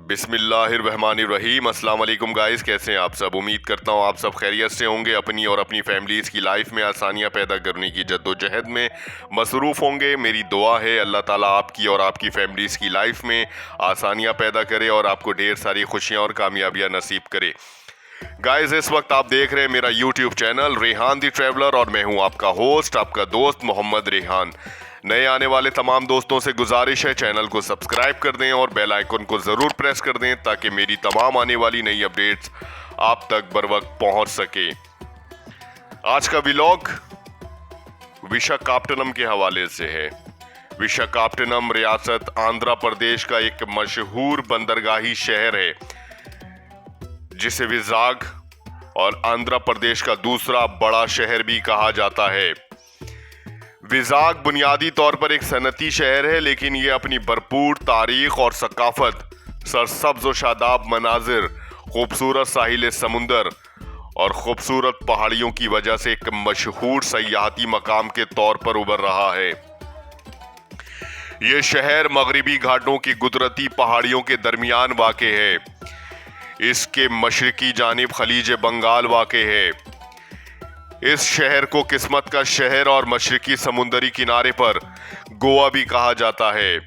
बिस्मिल्लाहिर्रहमानिर्रहीम। अस्सलाम वालेकुम गाइस, कैसे हैं आप सब। उम्मीद करता हूँ आप सब खैरियत से होंगे। अपनी और अपनी फैमिलीज़ की लाइफ में आसानियाँ पैदा करने की जद्दोजहद में मसरूफ़ होंगे। मेरी दुआ है अल्लाह ताला आपकी और आपकी फैमिलीज़ की लाइफ में आसानियाँ पैदा करे और आपको ढेर सारी खुशियाँ और कामयाबियाँ नसीब करे। गाइस, इस वक्त आप देख रहे हैं मेरा यूट्यूब चैनल रेहान दी ट्रैवलर और मैं हूं आपका होस्ट, आपका दोस्त मोहम्मद रेहान। नए आने वाले तमाम दोस्तों से गुजारिश है चैनल को सब्सक्राइब कर दें और बेल आइकन को ज़रूर प्रेस कर दें ताकि मेरी तमाम आने वाली नई अपडेट्स आप तक बर वक्त पहुंच सके। आज का व्लॉग विशाखापट्टनम के हवाले से है। विशाखापट्टनम रियासत आंध्र प्रदेश का एक मशहूर बंदरगाही शहर है जिसे विजाग और आंध्र प्रदेश का दूसरा बड़ा शहर भी कहा जाता है। विजाग बुनियादी तौर पर एक सनती शहर है, लेकिन यह अपनी भरपूर तारीख और सकाफत, सरसब्ज और शादाब मनाजिर, खूबसूरत साहिल समुंदर और खूबसूरत पहाड़ियों की वजह से एक मशहूर सयाहती मकाम के तौर पर उभर रहा है। यह शहर मगरिबी घाटों की कुदरती पहाड़ियों के दरमियान वाक़े है। इसके मशरकी जानिब खलीज बंगाल वाक़े है। इस शहर को किस्मत का शहर और मशरकी समुंदरी किनारे पर गोवा भी कहा जाता है।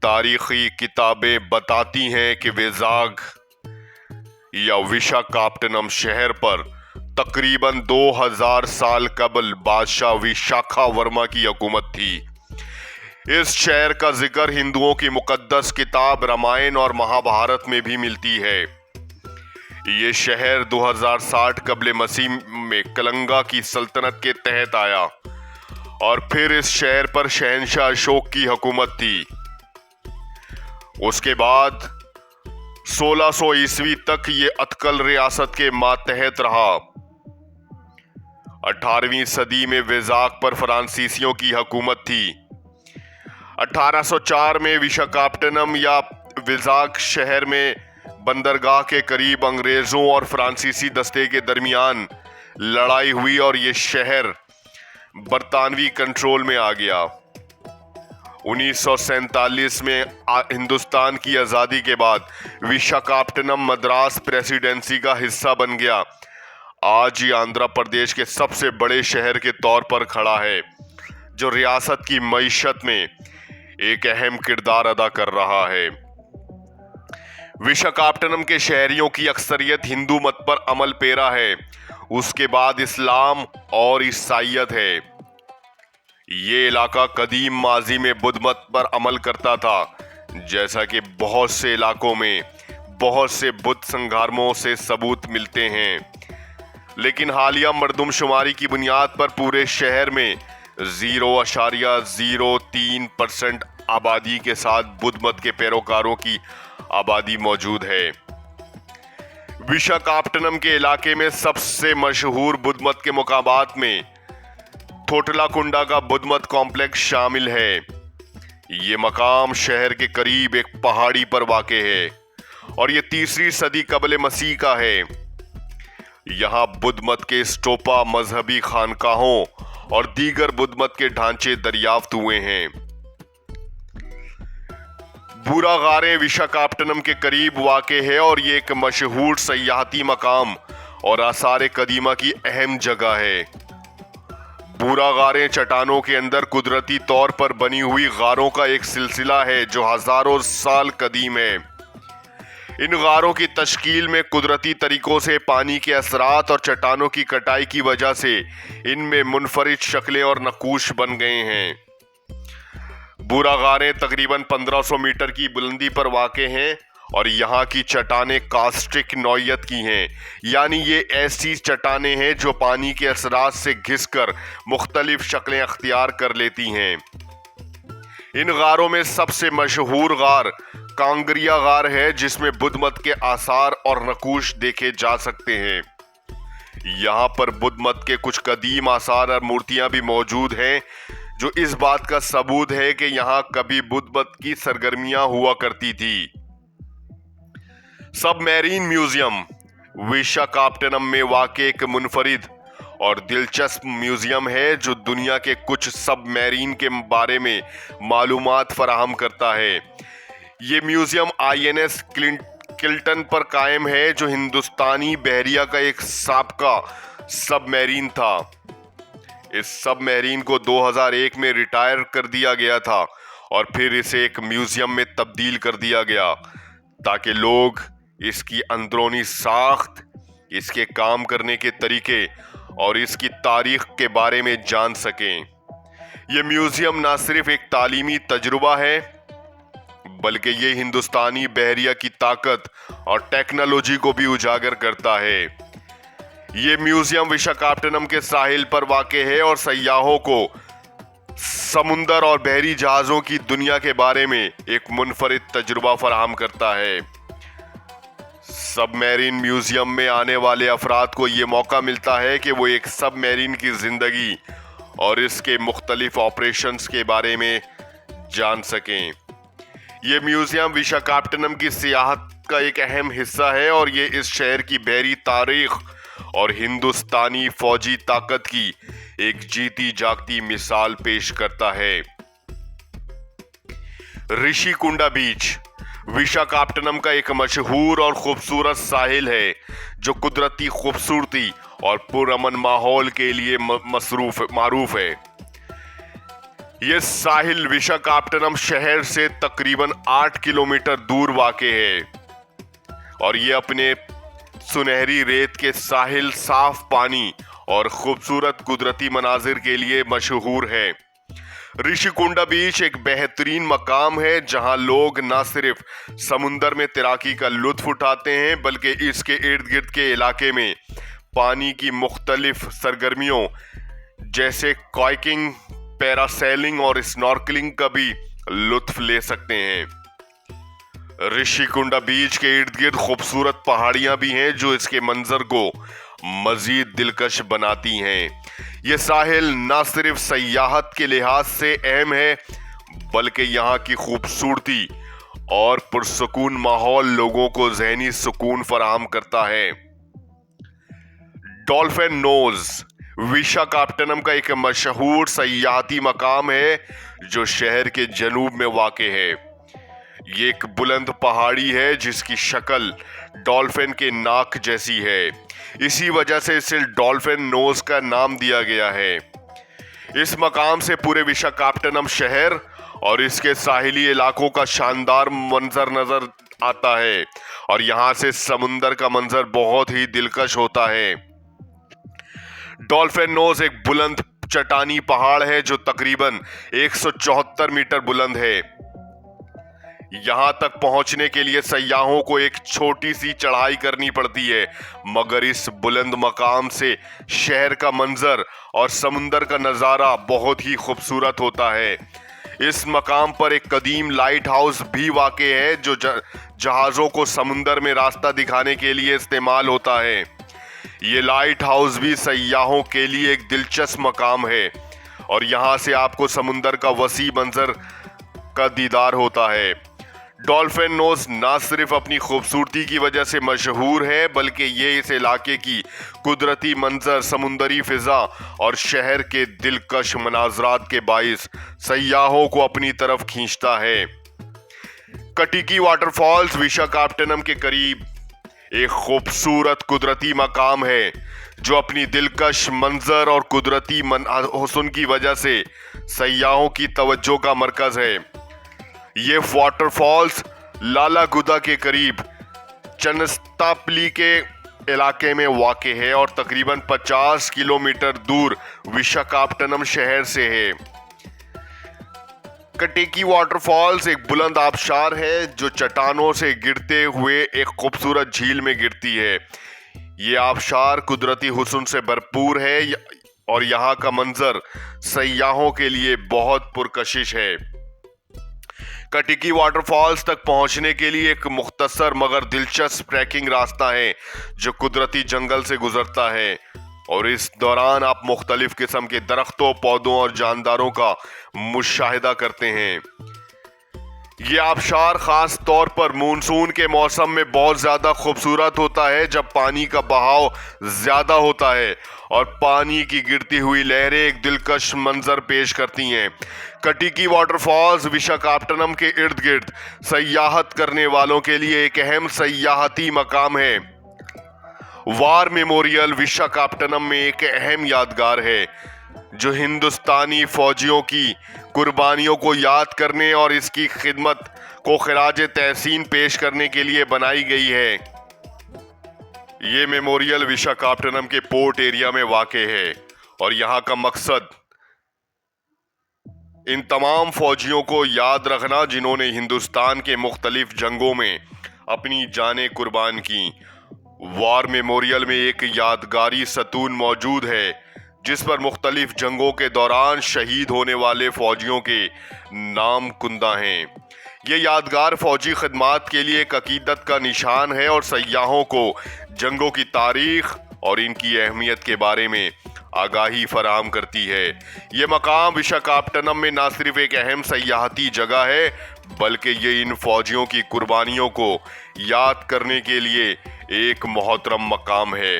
तारीखी किताबें बताती हैं कि विजाग या विशाखापट्टनम शहर पर तकरीबन 2000 साल कबल बादशाह विशाखा वर्मा की हुकूमत थी। इस शहर का जिक्र हिंदुओं की मुकद्दस किताब रामायण और महाभारत में भी मिलती है। ये शहर 2060 कबले मसीह में कलंगा की सल्तनत के तहत आया और फिर इस शहर पर शहंशाह अशोक की हुकूमत थी। उसके बाद 1600 ईस्वी तक ये अतकल रियासत के मातहत रहा। 18वीं सदी में विजाग पर फ्रांसीसियों की हुकूमत थी। 1804 में विशाखापट्टनम या विजाग शहर में बंदरगाह के करीब अंग्रेजों और फ्रांसीसी दस्ते के दरमियान लड़ाई हुई और ये शहर बरतानवी कंट्रोल में आ गया। 1947 में हिंदुस्तान की आज़ादी के बाद विशाखापट्टनम मद्रास प्रेसिडेंसी का हिस्सा बन गया। आज ये आंध्र प्रदेश के सबसे बड़े शहर के तौर पर खड़ा है, जो रियासत की मईशत में एक अहम किरदार अदा कर रहा है। विशाखापट्टनम के शहरियों की अक्सरियत हिंदू मत पर अमल पेरा है। उसके बाद इस्लाम और ईसाईयत है। ये इलाका कदीम माजी में बुद्ध मत पर अमल करता था, जैसा कि बहुत से इलाकों में बहुत से बुद्ध संगारों से सबूत मिलते हैं। लेकिन हालिया मरदमशुमारी की बुनियाद पर पूरे शहर में 0.03% आबादी के साथ बुद्ध मत के पैरोकारों की आबादी मौजूद है। विशाखापट्टनम के इलाके में सबसे मशहूर बुद्ध मत के मुकाबात में थोटलाकुंडा का बुद्ध मत कॉम्प्लेक्स शामिल है। ये मकाम शहर के करीब एक पहाड़ी पर वाक़े है और ये 3री सदी कबले मसीह का है। यहाँ बुद्ध मत के स्टोपा, मजहबी खानकाहों और दीगर बुद्ध मत के ढांचे दरियाफ्त हुए हैं। बुरा गारे विशाखापट्टनम के करीब वाक़े है और ये एक मशहूर सयाहती मकाम और आसार कदीमा की अहम जगह है। बुरा गारे चट्टानों के अंदर कुदरती तौर पर बनी हुई गारों का एक सिलसिला है जो हजारों साल कदीम है। इन गारों की तश्कील में कुदरती तरीकों से पानी के असरात और चट्टानों की कटाई की वजह से इनमें मुनफरिद शक्लें और नकूश बन गए हैं। बुरा गारें तकरीबन 1500 मीटर की बुलंदी पर वाक़े हैं और यहाँ की चट्टानें कास्टिक नौइयत की हैं, यानी ये ऐसी चट्टानें हैं जो पानी के असरात से घिसकर मुख्तलिफ शक्लें अख्तियार कर लेती हैं। इन गारों में सबसे मशहूर गार कांगरिया गार है, जिसमें बुद्ध मत के आसार और नकूश देखे जा सकते हैं। यहाँ पर बुद्ध मत के कुछ कदीम आसार और मूर्तियां भी मौजूद हैं, जो इस बात का सबूत है कि यहाँ कभी बुद्ध मत की सरगर्मियां हुआ करती थी। सबमरीन म्यूजियम विशाखापट्टनम में वाक़े एक मुनफरिद और दिलचस्प म्यूजियम है जो दुनिया के कुछ सबमरीन के बारे में मालूमात फराहम करता है। ये म्यूजियम INS किल्टन पर कायम है, जो हिंदुस्तानी बहरिया का एक साबका सबमरीन था। इस सबमरीन को 2001 में रिटायर कर दिया गया था और फिर इसे एक म्यूजियम में तब्दील कर दिया गया ताकि लोग इसकी अंदरूनी साख्त, इसके काम करने के तरीके और इसकी तारीख के बारे में जान सकें। ये म्यूजियम ना सिर्फ एक तालीमी तजुर्बा है, बल्कि ये हिंदुस्तानी बहरिया की ताकत और टेक्नोलॉजी को भी उजागर करता है। ये म्यूजियम विशाखापट्टनम के साहिल पर वाक़े है और सयाहों को समुंदर और बहरी जहाज़ों की दुनिया के बारे में एक मुनफरिद तजुर्बा फराहम करता है। सबमरीन म्यूजियम में आने वाले अफराद को ये मौका मिलता है कि वो एक सबमरीन की जिंदगी और इसके मुख्तलिफ ऑपरेशंस के बारे में जान सकें। ये म्यूजियम विशाखापट्टनम की सियाहत का एक अहम हिस्सा है और ये इस शहर की बहरी तारीख और हिंदुस्तानी फौजी ताकत की एक जीती जागती मिसाल पेश करता है। ऋषिकुंडा बीच विशाखापट्टनम का एक मशहूर और खूबसूरत साहिल है, जो कुदरती खूबसूरती और पुरअमन माहौल के लिए मारूफ है। यह साहिल विशाखापट्टनम शहर से तकरीबन 8 किलोमीटर दूर वाक़े है और ये अपने सुनहरी रेत के साहिल, साफ पानी और खूबसूरत कुदरती मनाजिर के लिए मशहूर है। ऋषिकुंडा बीच एक बेहतरीन मकाम है जहां लोग न सिर्फ समुंदर में तैराकी का लुत्फ उठाते हैं, बल्कि इसके इर्द गिर्द के इलाके में पानी की मुख्तलिफ सरगर्मियों जैसे कायाकिंग, पैरासेलिंग और स्नॉर्कलिंग का भी लुत्फ ले सकते हैं। ऋषिकुंडा बीच के इर्द गिर्द खूबसूरत पहाड़ियां भी हैं जो इसके मंजर को मजीद दिलकश बनाती हैं। यह साहिल न सिर्फ सयाहत के लिहाज से अहम है, बल्कि यहाँ की खूबसूरती और पुरसुकून माहौल लोगों को ज़हनी सुकून फराहम करता है। डॉल्फिन नोज विशाखापट्टनम का एक मशहूर सयाहती मकाम है जो शहर के जनूब में वाक़े है। ये एक बुलंद पहाड़ी है जिसकी शक्ल डॉल्फिन के नाक जैसी है। इसी वजह से इसे डॉल्फिन नोज का नाम दिया गया है। इस मकाम से पूरे विशाखापट्टनम शहर और इसके साहिली इलाकों का शानदार मंजर नजर आता है और यहाँ से समुंदर का मंजर बहुत ही दिलकश होता है। डॉल्फिन नोज एक बुलंद चट्टानी पहाड़ है जो तकरीबन 174 मीटर बुलंद है। यहां तक पहुंचने के लिए सयाहों को एक छोटी सी चढ़ाई करनी पड़ती है, मगर इस बुलंद मकाम से शहर का मंजर और समुंदर का नज़ारा बहुत ही खूबसूरत होता है। इस मकाम पर एक कदीम लाइट हाउस भी वाक़े है जो जहाज़ों को समुंदर में रास्ता दिखाने के लिए इस्तेमाल होता है। ये लाइट हाउस भी सयाहों के लिए एक दिलचस्प मकाम है और यहाँ से आपको समुंदर का वसी मंजर का दीदार होता है। डॉल्फिन नोज न सिर्फ अपनी खूबसूरती की वजह से मशहूर है, बल्कि ये इस इलाके की कुदरती मंजर, समुंदरी फिजा और शहर के दिलकश मनाजरात के बाइस सयाहों को अपनी तरफ खींचता है। कटिकी वाटरफॉल्स विशाखापट्टनम के करीब एक खूबसूरत कुदरती मकाम है जो अपनी दिलकश मंजर और कुदरती हुस्न की वजह से सयाहों की तवज्जो का मरकज है। ये वाटरफॉल्स लालागुदा के करीब चनस्तापली के इलाके में वाक़े है और तकरीबन 50 किलोमीटर दूर विशाखापट्टनम शहर से है। कटेकी वाटरफॉल्स एक बुलंद आबशार है जो चट्टानों से गिरते हुए एक खूबसूरत झील में गिरती है। ये आबशार कुदरती हुस्न से भरपूर है और यहाँ का मंजर सयाहों के लिए बहुत पुरकशिश है। कटिकी वाटरफॉल्स तक पहुंचने के लिए एक मुख्तसर मगर दिलचस्प ट्रैकिंग रास्ता है जो कुदरती जंगल से गुजरता है और इस दौरान आप मुख्तलिफ किस्म के दरख्तों, पौधों और जानदारों का मुशाहिदा करते हैं। ये आबशार खास तौर पर मानसून के मौसम में बहुत ज्यादा खूबसूरत होता है, जब पानी का बहाव ज्यादा होता है और पानी की गिरती हुई लहरें एक दिलकश मंजर पेश करती हैं। कटिकी वाटरफॉल्स विशाखापट्टनम के इर्द गिर्द सयाहत करने वालों के लिए एक अहम सयाहती मकाम है। वार मेमोरियल विशाखापट्टनम में एक अहम यादगार है जो हिंदुस्तानी फौजियों की कुर्बानियों को याद करने और इसकी खिदमत को खिराजे तहसीन पेश करने के लिए बनाई गई है। ये मेमोरियल विशाखापट्टनम के पोर्ट एरिया में वाक़े है और यहाँ का मकसद इन तमाम फौजियों को याद रखना जिन्होंने हिंदुस्तान के मुख्तलिफ जंगों में अपनी जानें कुर्बान की। वार मेमोरियल में एक यादगारी सतून मौजूद है जिस पर मुख्तलिफ जंगों के दौरान शहीद होने वाले फौजियों के नाम कुंदा हैं। ये यादगार फौजी खिदमात के लिए एक अकीदत का निशान है और सयाहों को जंगों की तारीख और इनकी अहमियत के बारे में आगाही फराहम करती है। ये मकाम विशाखापट्टनम में न सिर्फ एक अहम सयाहती जगह है बल्कि ये इन फौजियों की कुर्बानियों को याद करने के लिए एक मोहतरम मकाम है।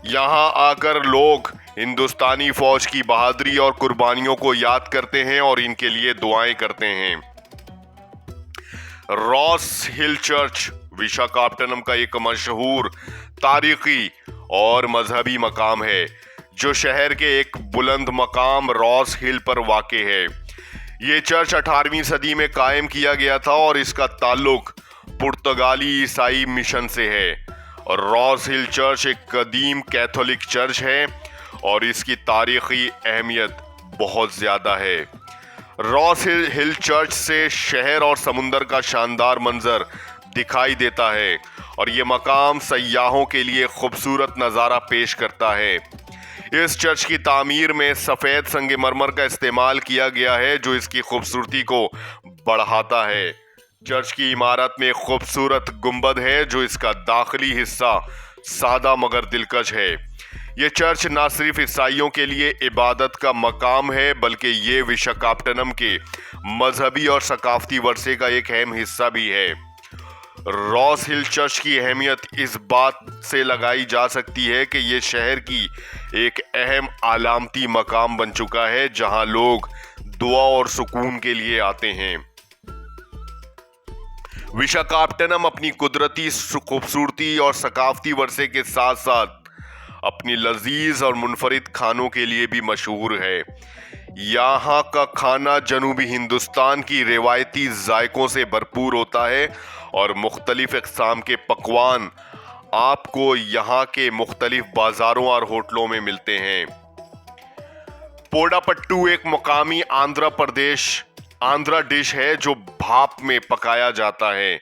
यहाँ आकर लोग हिंदुस्तानी फौज की बहादुरी और कुर्बानियों को याद करते हैं और इनके लिए दुआएं करते हैं। रॉस हिल चर्च विशाखापट्टनम का एक मशहूर तारीखी और मजहबी मकाम है जो शहर के एक बुलंद मकाम रॉस हिल पर वाक़े है। ये चर्च 18वीं सदी में कायम किया गया था और इसका ताल्लुक पुर्तगाली ईसाई मिशन से है। और रॉस हिल चर्च एक कदीम कैथोलिक चर्च है और इसकी तारीखी अहमियत बहुत ज़्यादा है। रॉस हिल चर्च से शहर और समुंदर का शानदार मंजर दिखाई देता है और ये मकाम सयाहों के लिए खूबसूरत नज़ारा पेश करता है। इस चर्च की तामीर में सफ़ेद संगमरमर का इस्तेमाल किया गया है जो इसकी खूबसूरती को बढ़ाता है। चर्च की इमारत में खूबसूरत गुंबद है जो इसका दाखिली हिस्सा सादा मगर दिलकश है। ये चर्च न सिर्फ ईसाइयों के लिए इबादत का मकाम है बल्कि ये विशाखापट्टनम के मजहबी और सकाफती वर्से का एक अहम हिस्सा भी है। रॉस हिल चर्च की अहमियत इस बात से लगाई जा सकती है कि ये शहर की एक अहम अलामती मकाम बन चुका है जहां लोग दुआ और सुकून के लिए आते हैं। विशाखापट्टनम अपनी कुदरती खूबसूरती और सकाफती वर्से के साथ साथ अपनी लजीज और मुनफरिद खानों के लिए भी मशहूर है। यहाँ का खाना जनूबी हिंदुस्तान की रिवायती जायकों से भरपूर होता है और मुख्तलिफ इक़साम के पकवान आपको यहाँ के मुख्तलिफ बाज़ारों और होटलों में मिलते हैं। पोडापट्टू एक मुकामी आंध्रा डिश है जो भाप में पकाया जाता है।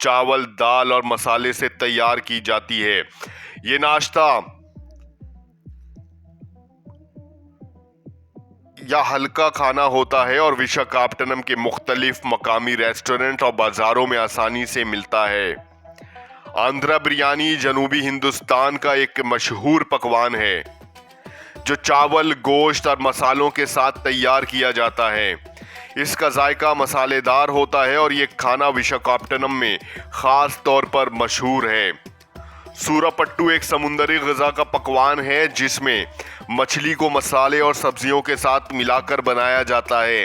चावल, दाल और मसाले से तैयार की जाती है। ये नाश्ता या हल्का खाना होता है और विशाखापट्टनम के मुख्तलिफ मकामी रेस्टोरेंट और बाजारों में आसानी से मिलता है। आंध्रा बिरयानी जनूबी हिंदुस्तान का एक मशहूर पकवान है जो चावल, गोश्त और मसालों के साथ तैयार किया जाता है। इसका जायका मसालेदार होता है और ये खाना विशाखापट्टनम में खास तौर पर मशहूर है। सूरापट्टू एक समुंदरी ग़िज़ा का पकवान है जिसमें मछली को मसाले और सब्जियों के साथ मिलाकर बनाया जाता है।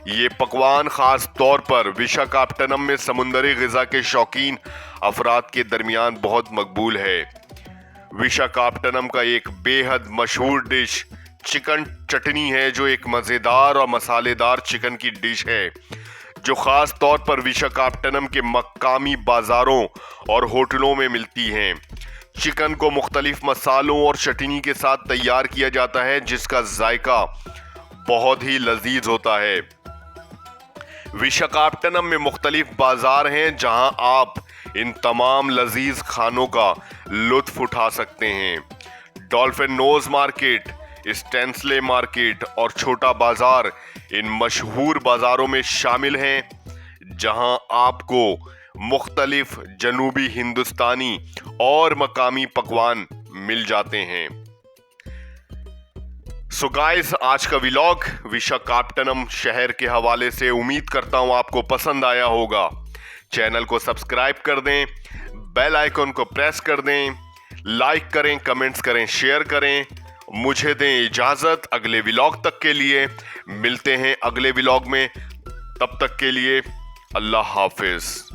ये पकवान खास तौर पर विशाखापट्टनम में समुंदरी ग़िज़ा के शौकीन अफराद के दरमियान बहुत मकबूल है। विशाखापट्टनम का एक बेहद मशहूर डिश चिकन चटनी है जो एक मज़ेदार और मसालेदार चिकन की डिश है जो ख़ास तौर पर विशाखापट्टनम के मकामी बाज़ारों और होटलों में मिलती हैं। चिकन को मुख्तलिफ मसालों और चटनी के साथ तैयार किया जाता है जिसका जायका बहुत ही लजीज होता है। विशाखापट्टनम में मुख्तलिफ बाज़ार हैं जहां आप इन तमाम लजीज खानों का लुत्फ उठा सकते हैं। डॉल्फिन नोज मार्केट, स्टेंसले मार्केट और छोटा बाजार इन मशहूर बाजारों में शामिल हैं जहां आपको मुख्तलिफ जनूबी हिंदुस्तानी और मकामी पकवान मिल जाते हैं। सो गाइस, आज का व्लॉग विशाखापट्टनम शहर के हवाले से उम्मीद करता हूं आपको पसंद आया होगा। चैनल को सब्सक्राइब कर दें, बेल आइकन को प्रेस कर दें, लाइक करें, कमेंट्स करें, शेयर करें। मुझे दें इजाजत अगले व्लॉग तक के लिए। मिलते हैं अगले व्लॉग में, तब तक के लिए अल्लाह हाफिज।